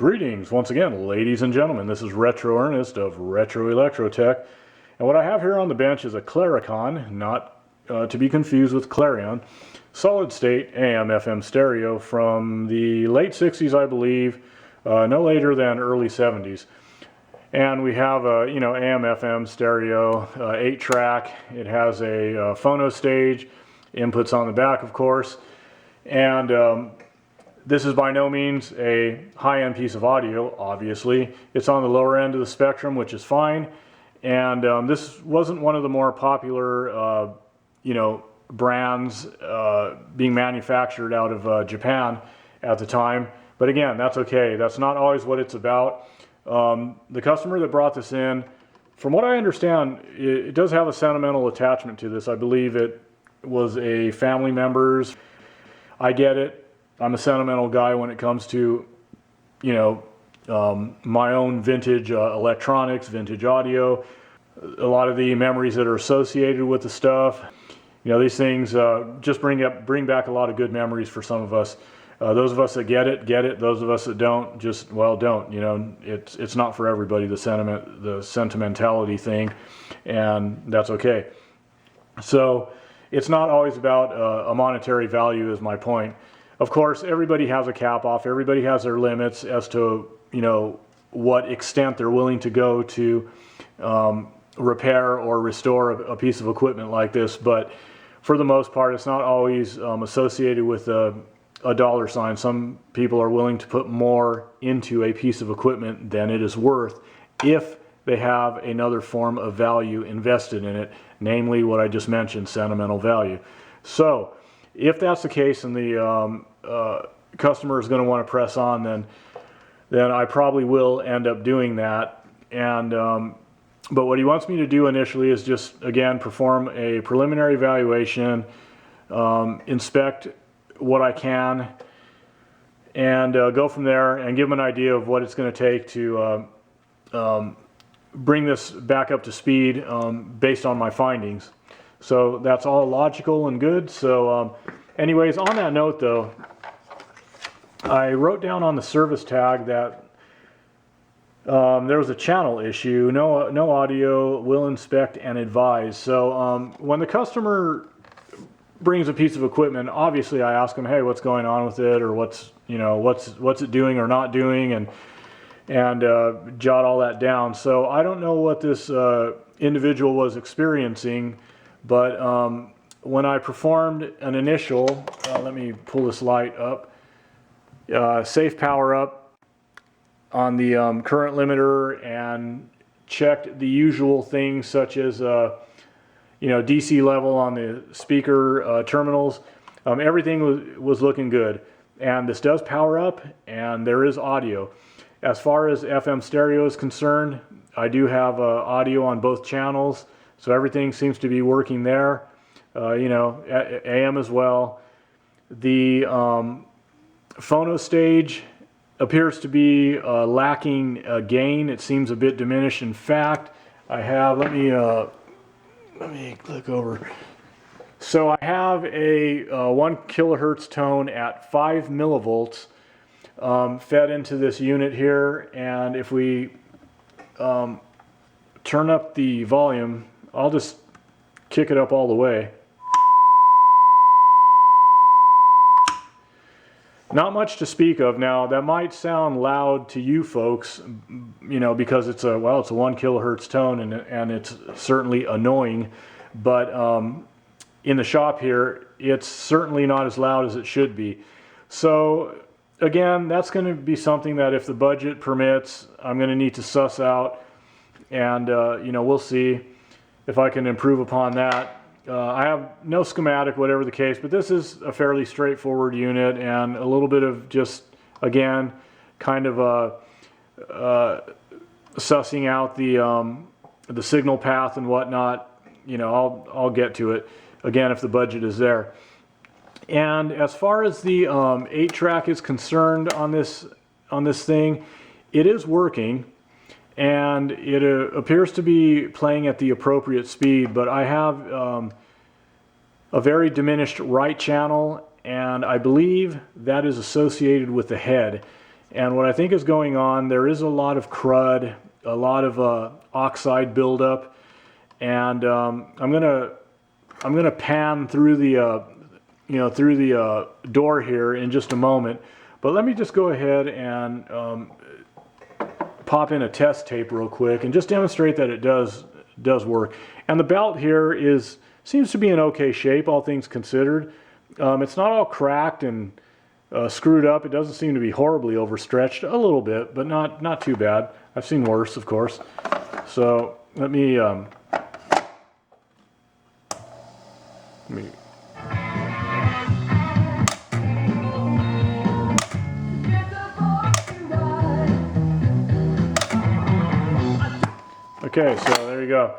Greetings once again, ladies and gentlemen. This is Retro Ernest of Retro Electrotech, and what I have here on the bench is a Claricon, not to be confused with Clarion, solid-state AM/FM stereo from the late 60s, I believe, no later than early 70s. And we have a AM/FM stereo, 8-track. It has a phono stage, inputs on the back, of course, and this is by no means a high-end piece of audio, obviously. It's on the lower end of the spectrum, which is fine. And this wasn't one of the more popular, brands being manufactured out of Japan at the time. But again, that's okay. That's not always what it's about. The customer that brought this in, from what I understand, it does have a sentimental attachment to this. I believe it was a family member's. I get it. I'm a sentimental guy when it comes to, my own vintage electronics, vintage audio, a lot of the memories that are associated with the stuff. These things just bring back a lot of good memories for some of us. Those of us that get it. Those of us that don't, just, well, don't. It's not for everybody, the sentimentality thing, and that's okay. So it's not always about a monetary value, is my point. Of course, everybody has a cap off. Everybody has their limits as to, what extent they're willing to go to repair or restore a piece of equipment like this. But for the most part, it's not always associated with a dollar sign. Some people are willing to put more into a piece of equipment than it is worth if they have another form of value invested in it, namely what I just mentioned, sentimental value. So if that's the case and the customer is going to want to press on, then I probably will end up doing that. And but what he wants me to do initially is just, again, perform a preliminary evaluation, inspect what I can, and go from there and give him an idea of what it's going to take to bring this back up to speed based on my findings. So that's all logical and good. So anyways, on that note though, I wrote down on the service tag that there was a channel issue, no audio, will inspect and advise. So when the customer brings a piece of equipment, obviously I ask them, hey, what's going on with it, or what's it doing or not doing, and jot all that down. So I don't know what this individual was experiencing, but when I performed an initial, let me pull this light up, safe power up on the current limiter, and checked the usual things such as DC level on the speaker terminals. Everything was looking good, and this does power up, and there is audio. As far as FM stereo is concerned, I do have audio on both channels, so everything seems to be working there. AM as well. The phono stage appears to be lacking gain. It seems a bit diminished. In fact, I have, let me click over. So I have a 1 kilohertz tone at 5 millivolts fed into this unit here, and if we turn up the volume, I'll just kick it up all the way. Not much to speak of. Now that might sound loud to you folks, because it's a 1 kilohertz tone, and it's certainly annoying, but in the shop here, it's certainly not as loud as it should be. So again, that's going to be something that, if the budget permits, I'm going to need to suss out, and we'll see if I can improve upon that. I have no schematic, whatever the case, but this is a fairly straightforward unit, and a little bit of just, again, kind of sussing out the signal path and whatnot. I'll get to it again if the budget is there. And as far as the 8-track is concerned on this thing, it is working, and it appears to be playing at the appropriate speed, but I have a very diminished right channel, and I believe that is associated with the head. And what I think is going on, there is a lot of crud, a lot of oxide buildup, and I'm gonna pan through the through the door here in just a moment. But let me just go ahead and pop in a test tape real quick and just demonstrate that it does work. And the belt here seems to be in okay shape, all things considered. It's not all cracked and screwed up. It doesn't seem to be horribly overstretched, a little bit, but not too bad. I've seen worse, of course. So let me okay, so there you go.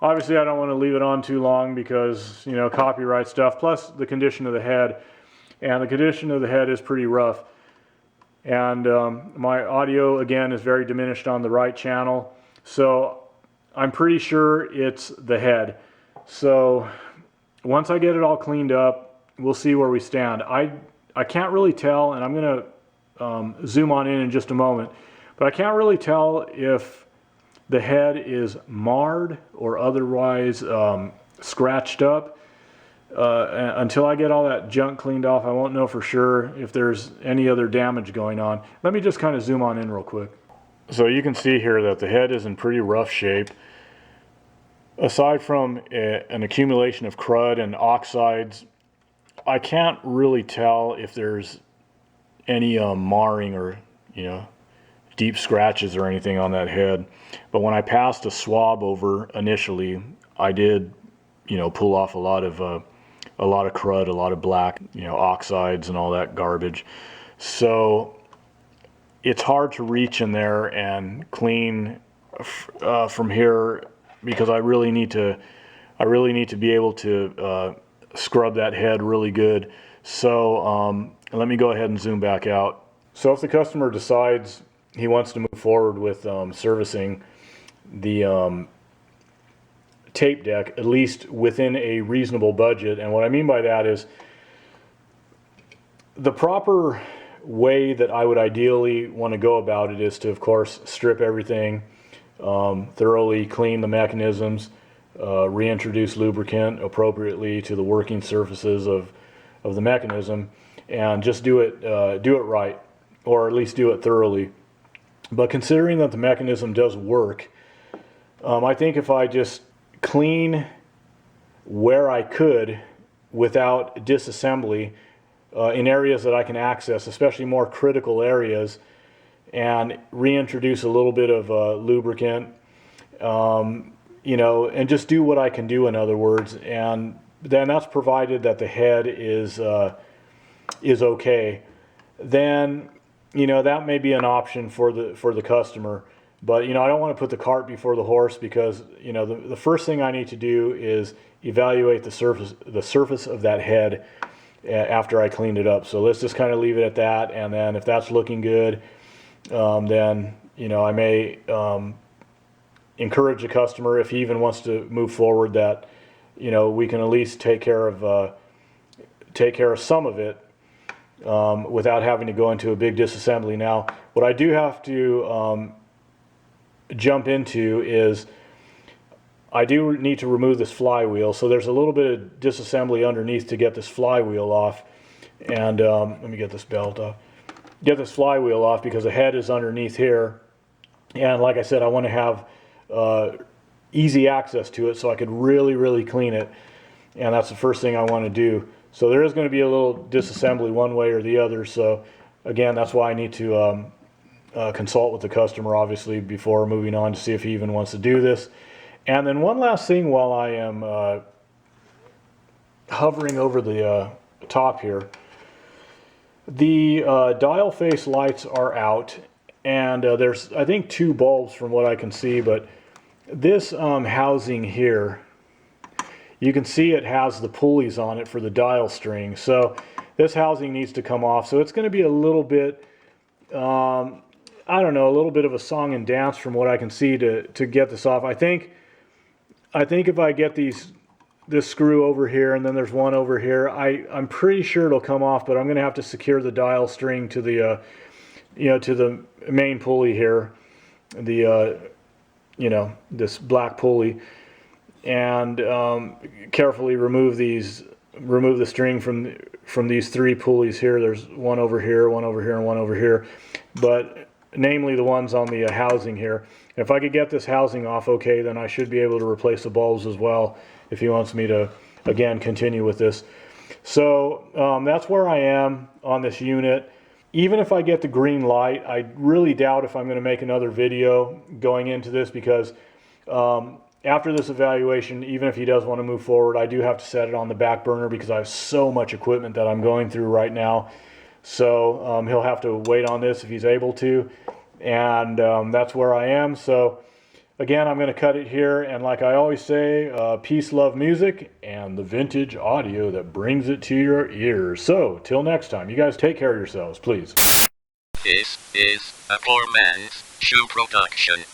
Obviously, I don't want to leave it on too long because, you know, copyright stuff, plus the condition of the head. And the condition of the head is pretty rough. And my audio, again, is very diminished on the right channel. So I'm pretty sure it's the head. So once I get it all cleaned up, we'll see where we stand. I can't really tell, and I'm going to zoom on in just a moment, but I can't really tell if the head is marred or otherwise scratched up. Until I get all that junk cleaned off, I won't know for sure if there's any other damage going on. Let me just kind of zoom on in real quick. So you can see here that the head is in pretty rough shape. Aside from an accumulation of crud and oxides, I can't really tell if there's any marring or, you know, deep scratches or anything on that head. But when I passed a swab over initially, I did, you know, pull off a lot of crud, a lot of black, you know, oxides and all that garbage. So it's hard to reach in there and clean from here because I really need to be able to scrub that head really good. So let me go ahead and zoom back out. So if the customer decides he wants to move forward with servicing the tape deck, at least within a reasonable budget, and what I mean by that is the proper way that I would ideally want to go about it is to, of course, strip everything, thoroughly clean the mechanisms, reintroduce lubricant appropriately to the working surfaces of the mechanism, and just do it right, or at least do it thoroughly. But considering that the mechanism does work, I think if I just clean where I could without disassembly in areas that I can access, especially more critical areas, and reintroduce a little bit of lubricant, you know, and just do what I can do, in other words, and then that's provided that the head is okay. Then, you know, that may be an option for the customer. But, you know, I don't want to put the cart before the horse because, you know, the first thing I need to do is evaluate the surface of that head after I cleaned it up. So let's just kind of leave it at that, and then if that's looking good, then, you know, I may encourage the customer, if he even wants to move forward, that, you know, we can at least take care of some of it without having to go into a big disassembly. Now, what I do have to jump into is I do need to remove this flywheel. So there's a little bit of disassembly underneath to get this flywheel off. And let me get this belt off. Get this flywheel off because the head is underneath here. And like I said, I want to have easy access to it so I could really, really clean it. And that's the first thing I want to do. So there is going to be a little disassembly one way or the other. So again, that's why I need to consult with the customer, obviously, before moving on to see if he even wants to do this. And then one last thing while I am hovering over the top here. The dial face lights are out, and there's, I think, 2 bulbs from what I can see, but this housing here, you can see it has the pulleys on it for the dial string. So this housing needs to come off. So it's going to be a little bit, I don't know, a little bit of a song and dance from what I can see to get this off. I think if I get this screw over here, and then there's one over here, I'm pretty sure it'll come off, but I'm going to have to secure the dial string to to the main pulley here, the this black pulley, and carefully remove the string from these 3 pulleys here. There's one over here, one over here, and one over here, but namely the ones on the housing here. If I could get this housing off okay, then I should be able to replace the bulbs as well if he wants me to, again, continue with this. So that's where I am on this unit. Even if I get the green light, I really doubt if I'm going to make another video going into this, because after this evaluation, even if he does want to move forward, I do have to set it on the back burner because I have so much equipment that I'm going through right now. So he'll have to wait on this if he's able to, and that's where I am. So again, I'm going to cut it here, and like I always say, peace, love, music, and the vintage audio that brings it to your ears. So till next time, you guys take care of yourselves, please. This is a poor man's shoe production.